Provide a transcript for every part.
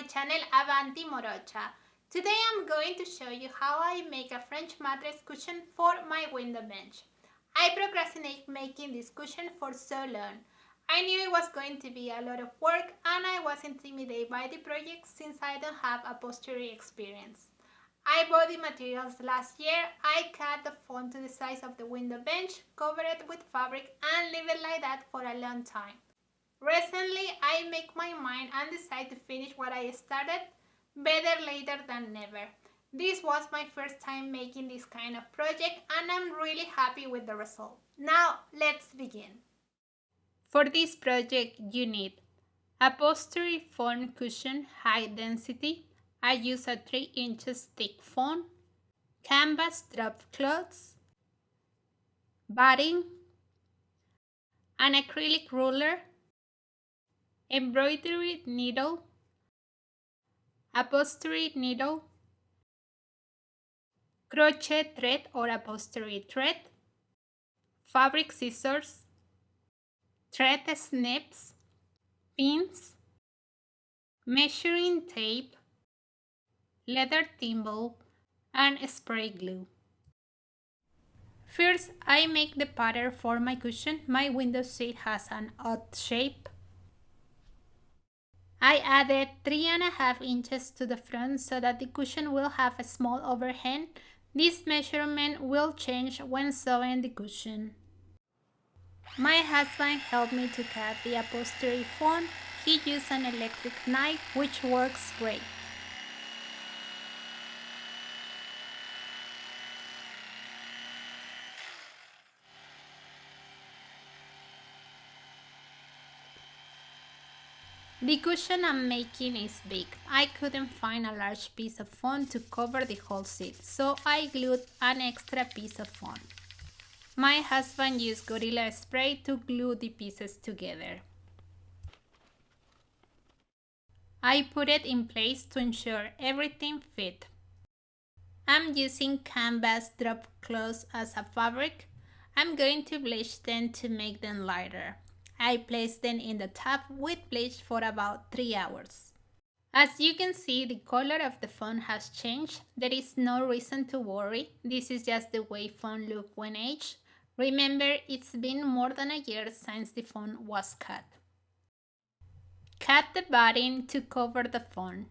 my channel Avanti Morocha. Today I'm going to show you how I make a French mattress cushion for my window bench. I procrastinate making this cushion for so long. I knew it was going to be a lot of work and I was intimidated by the project since I don't have upholstery experience. I bought the materials last year. I cut the foam to the size of the window bench, covered it with fabric and leave it like that for a long time. Recently, I make my mind and decide to finish what I started. Better later than never. This was my first time making this kind of project and I'm really happy with the result. Now, let's begin. For this project, you need upholstery foam cushion high density. I use a 3 inches thick foam, canvas drop cloths, batting, an acrylic ruler, embroidery needle, upholstery needle, crochet thread or upholstery thread, fabric scissors, thread snips, pins, measuring tape, leather thimble, and spray glue. First, I make the pattern for my cushion. My window seat has an odd shape. I added 3.5 inches to the front so that the cushion will have a small overhang. This measurement will change when sewing the cushion. My husband helped me to cut the upholstery foam. He used an electric knife, which works great. The cushion I'm making is big. I couldn't find a large piece of foam to cover the whole seat, so I glued an extra piece of foam. My husband used Gorilla Spray to glue the pieces together. I put it in place to ensure everything fit. I'm using canvas drop cloths as a fabric. I'm going to bleach them to make them lighter. I placed them in the tub with bleach for about 3 hours. As you can see, the color of the foam has changed. There is no reason to worry. This is just the way foam looks when aged. Remember, it's been more than a year since the foam was cut. Cut the batting to cover the foam.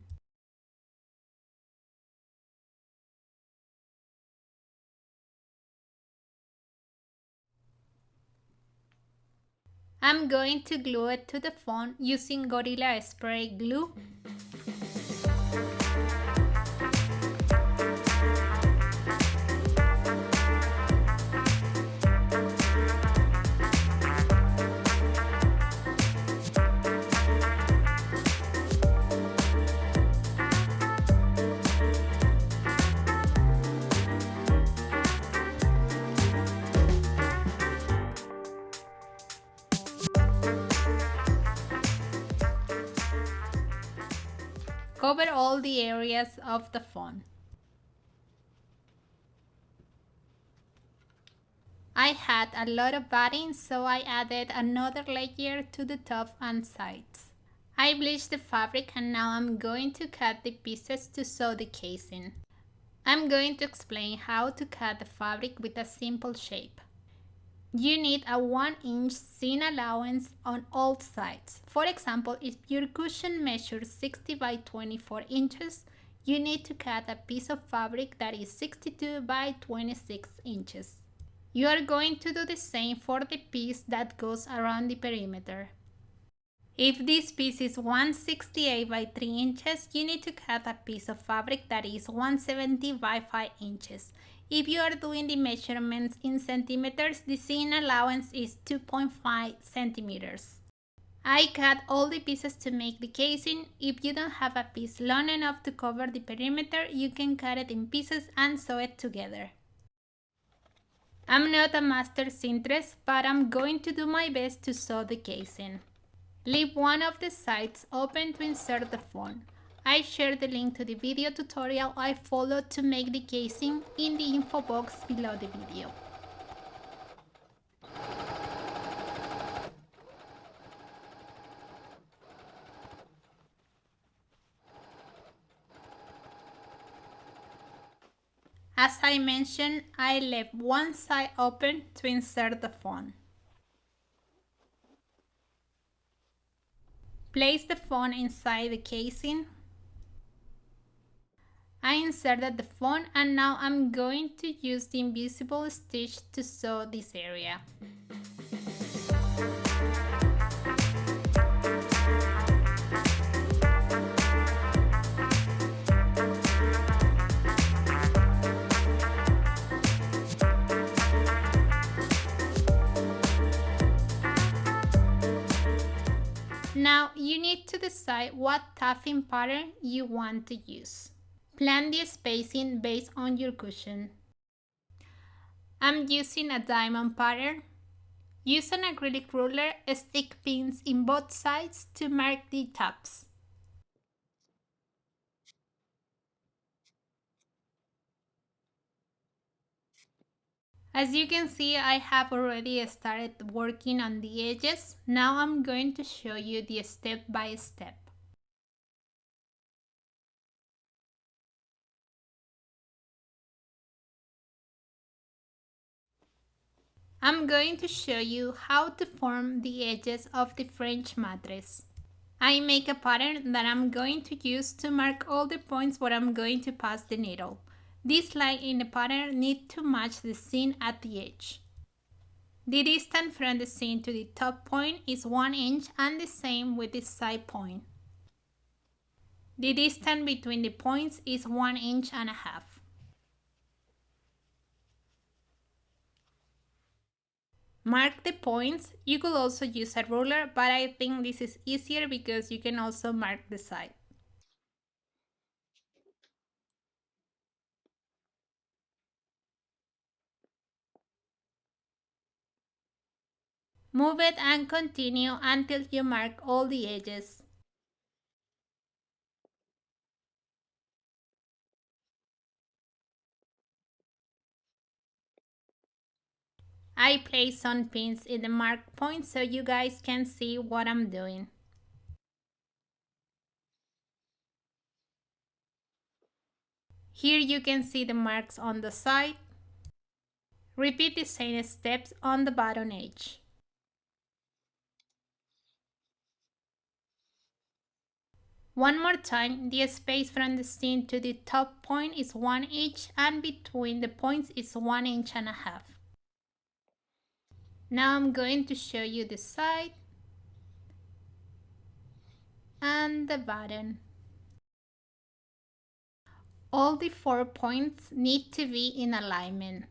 I'm going to glue it to the foam using Gorilla Spray glue. Cover all the areas of the foam. I had a lot of batting, so I added another layer to the top and sides. I bleached the fabric and now I'm going to cut the pieces to sew the casing. I'm going to explain how to cut the fabric with a simple shape. You need a 1-inch seam allowance on all sides. For example, if your cushion measures 60 by 24 inches, you need to cut a piece of fabric that is 62 by 26 inches. You are going to do the same for the piece that goes around the perimeter. If this piece is 168 by 3 inches, you need to cut a piece of fabric that is 170 by 5 inches. If you are doing the measurements in centimeters, the seam allowance is 2.5 centimeters. I cut all the pieces to make the casing. If you don't have a piece long enough to cover the perimeter, you can cut it in pieces and sew it together. I'm not a master seamstress, but I'm going to do my best to sew the casing. Leave one of the sides open to insert the foam. I share the link to the video tutorial I followed to make the casing in the info box below the video. As I mentioned, I left one side open to insert the phone. Place the phone inside the casing. I inserted the phone and now I'm going to use the invisible stitch to sew this area. Now you need to decide what taffing pattern you want to use. Plan the spacing based on your cushion. I'm using a diamond pattern. Use an acrylic ruler, stick pins in both sides to mark the tops. As you can see, I have already started working on the edges. Now I'm going to show you the step by step. I'm going to show you how to form the edges of the French mattress. I make a pattern that I'm going to use to mark all the points where I'm going to pass the needle. This line in the pattern needs to match the seam at the edge. The distance from the seam to the top point is 1 inch and the same with the side point. The distance between the points is 1 inch and a half. Mark the points. You could also use a ruler, but I think this is easier because you can also mark the side. Move it and continue until you mark all the edges. I place some pins in the mark points so you guys can see what I'm doing. Here you can see the marks on the side. Repeat the same steps on the bottom edge. One more time, the space from the seam to the top point is 1 inch and between the points is 1 inch and a half. Now I'm going to show you the side and the bottom. All the 4 points need to be in alignment.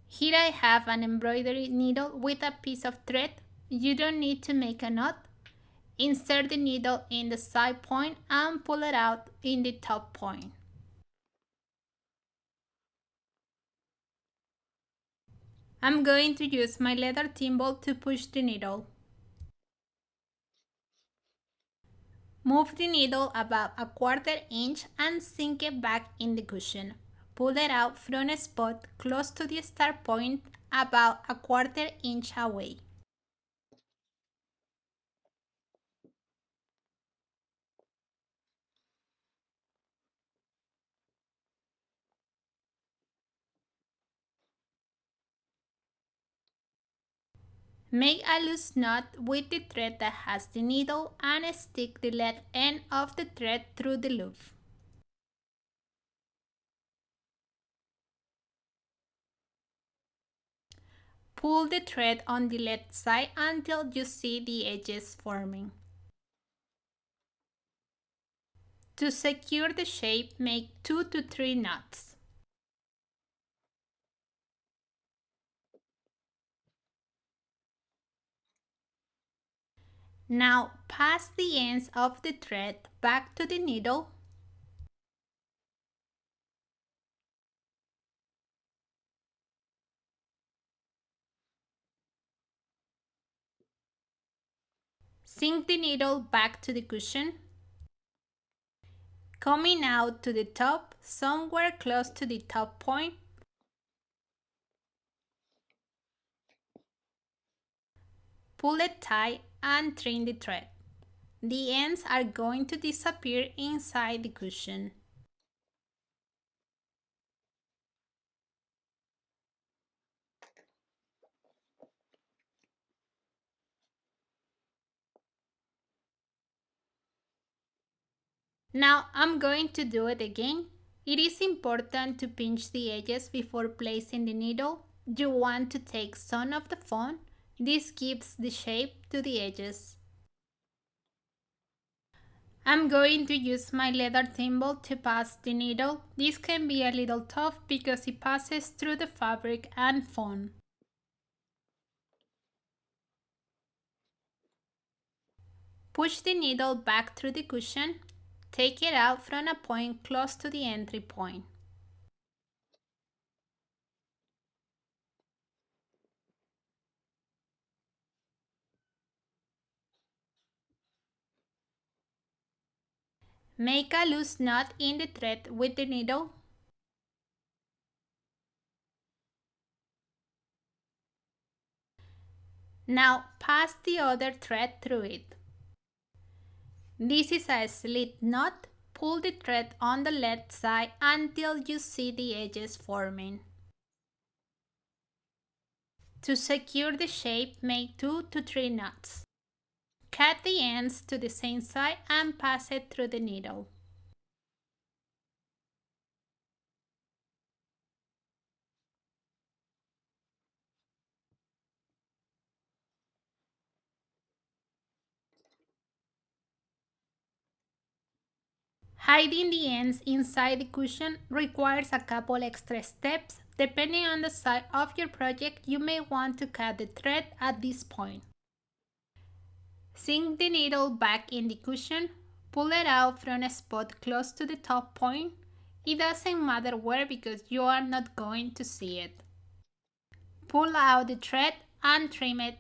Here I have an embroidery needle with a piece of thread. You don't need to make a knot. Insert the needle in the side point and pull it out in the top point. I'm going to use my leather thimble to push the needle. Move the needle about a 1/4 inch and sink it back in the cushion. Pull it out from a spot close to the start point about a 1/4 inch away. Make a loose knot with the thread that has the needle and stick the left end of the thread through the loop. Pull the thread on the left side until you see the edges forming. To secure the shape, make 2 to 3 knots. Now pass the ends of the thread back to the needle. Sink the needle back to the cushion. Coming out to the top, somewhere close to the top point. Pull it tight and trim the thread. The ends are going to disappear inside the cushion. Now I'm going to do it again. It is important to pinch the edges before placing the needle. You want to take some of the foam. This gives the shape to the edges. I'm going to use my leather thimble to pass the needle. This can be a little tough because it passes through the fabric and foam. Push the needle back through the cushion. Take it out from a point close to the entry point. Make a loose knot in the thread with the needle. Now pass the other thread through it. This is a slip knot. Pull the thread on the left side until you see the edges forming. To secure the shape, make 2 to 3 knots. Cut the ends to the same side and pass it through the needle. Hiding the ends inside the cushion requires a couple extra steps. Depending on the size of your project, you may want to cut the thread at this point. Sink the needle back in the cushion. Pull it out from a spot close to the top point. It doesn't matter where because you are not going to see it. Pull out the thread and trim it.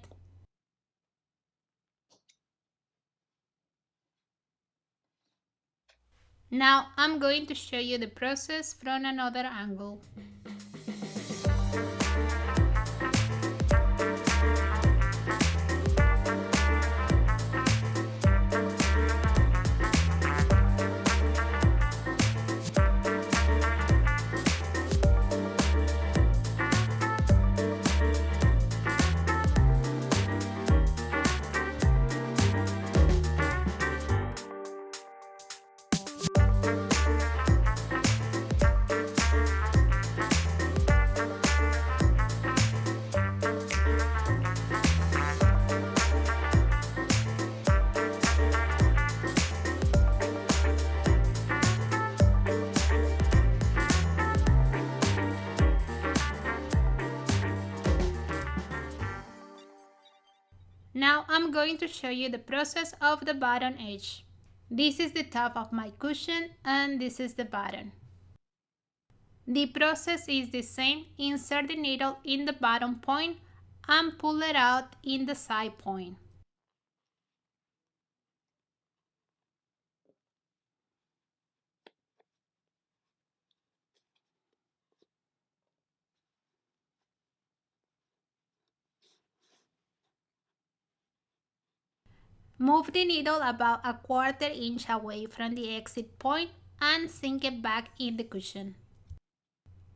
Now I'm going to show you the process from another angle. Now I'm going to show you the process of the bottom edge. This is the top of my cushion and this is the bottom. The process is the same. Insert the needle in the bottom point and pull it out in the side point. Move the needle about a quarter inch away from the exit point and sink it back in the cushion.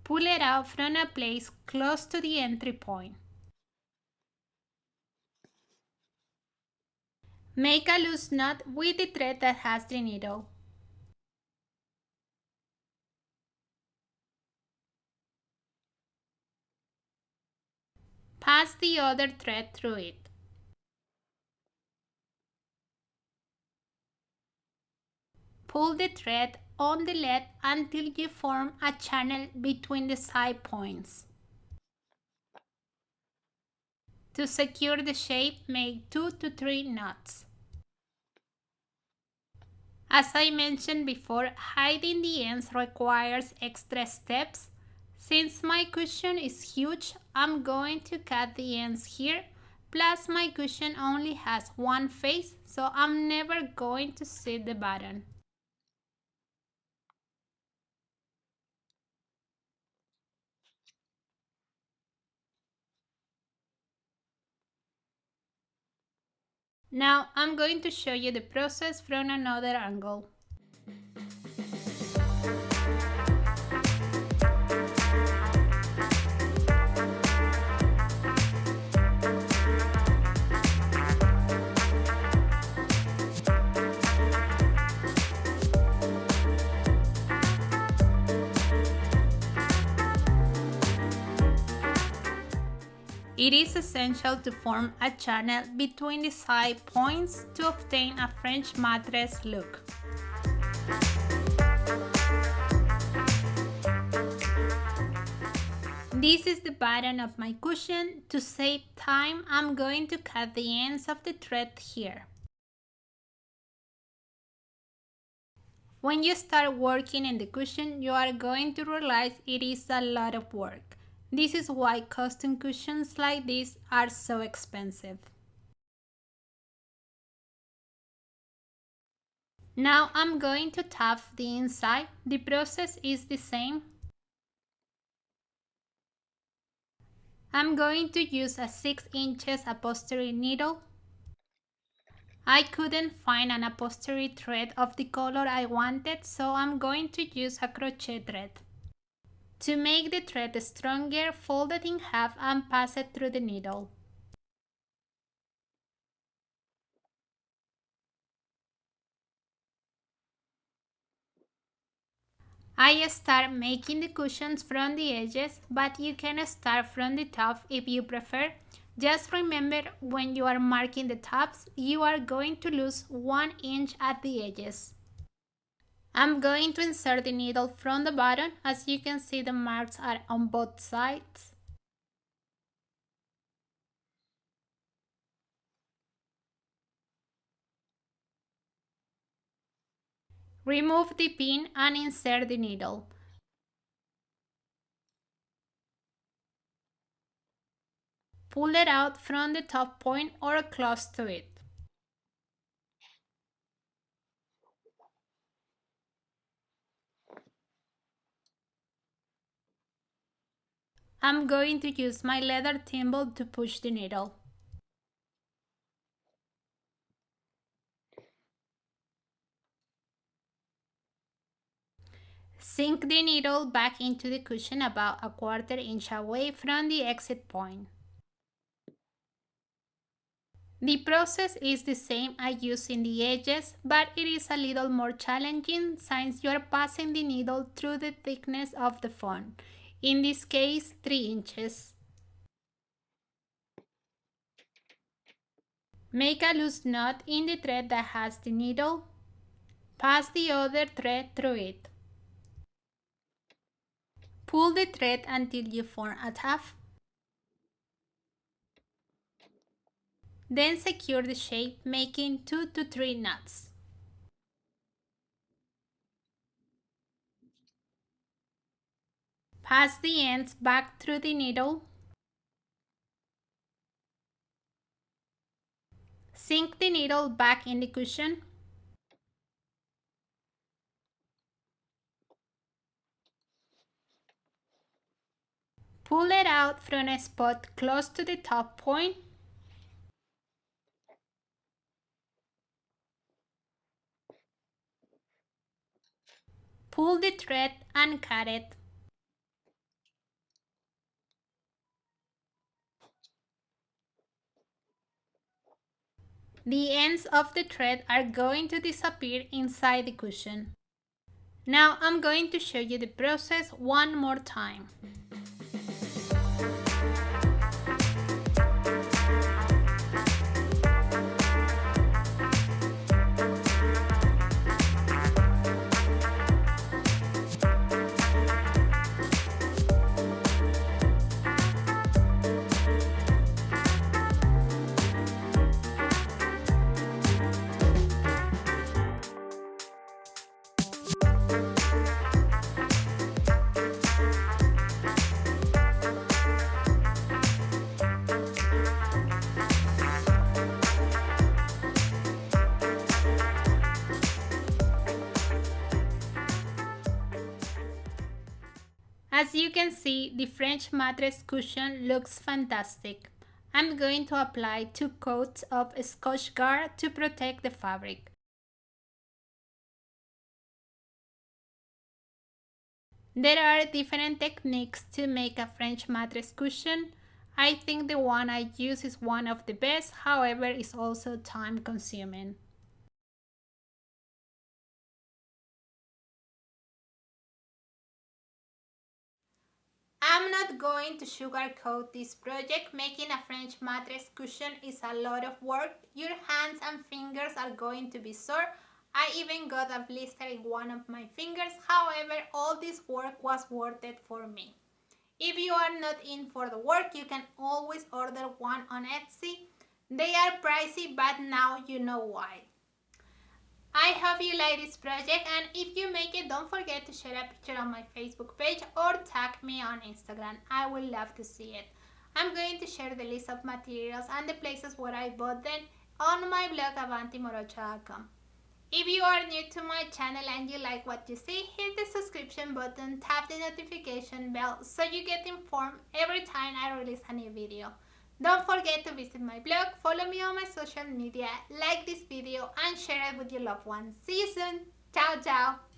Pull it out from a place close to the entry point. Make a loose knot with the thread that has the needle. Pass the other thread through it. Pull the thread on the lead until you form a channel between the side points. To secure the shape, make 2 to 3 knots. As I mentioned before, hiding the ends requires extra steps. Since my cushion is huge, I'm going to cut the ends here. Plus my cushion only has one face, so I'm never going to see the bottom. Now I'm going to show you the process from another angle. It is essential to form a channel between the side points to obtain a French mattress look. This is the bottom of my cushion. To save time, I'm going to cut the ends of the thread here. When you start working in the cushion, you are going to realize it is a lot of work. This is why custom cushions like this are so expensive. Now I'm going to tap the inside. The process is the same. I'm going to use a 6 inches upholstery needle. I couldn't find an upholstery thread of the color I wanted, so I'm going to use a crochet thread. To make the thread stronger, fold it in half and pass it through the needle. I start making the cushions from the edges, but you can start from the top if you prefer. Just remember, when you are marking the tops, you are going to lose 1 inch at the edges. I'm going to insert the needle from the bottom. As you can see, the marks are on both sides. Remove the pin and insert the needle. Pull it out from the top point or close to it. I'm going to use my leather thimble to push the needle. Sink the needle back into the cushion about a 1/4 inch away from the exit point. The process is the same I use in the edges, but it is a little more challenging since you are passing the needle through the thickness of the foam, in this case 3 inches. Make a loose knot in the thread that has the needle. Pass the other thread through it. Pull the thread until you form a taff. Then secure the shape, making 2 to 3 knots. Pass the ends back through the needle. Sink the needle back in the cushion. Pull it out from a spot close to the top point. Pull the thread and cut it. The ends of the thread are going to disappear inside the cushion. Now I'm going to show you the process one more time. As you can see, the French mattress cushion looks fantastic. I'm going to apply 2 coats of Scotchgard to protect the fabric. There are different techniques to make a French mattress cushion. I think the one I use is one of the best, however, it's also time consuming. I'm not going to sugarcoat this project. Making a French mattress cushion is a lot of work. Your hands and fingers are going to be sore. I even got a blister in one of my fingers. However, all this work was worth it for me. If you are not in for the work, you can always order one on Etsy. They are pricey, but now you know why. I hope you like this project, and if you make it, don't forget to share a picture on my Facebook page or tag me on Instagram. I would love to see it. I'm going to share the list of materials and the places where I bought them on my blog avantimorocha.com. If you are new to my channel and you like what you see, hit the subscription button, tap the notification bell so you get informed every time I release a new video. Don't forget to visit my blog, follow me on my social media, like this video and share it with your loved ones. See you soon. Ciao, ciao.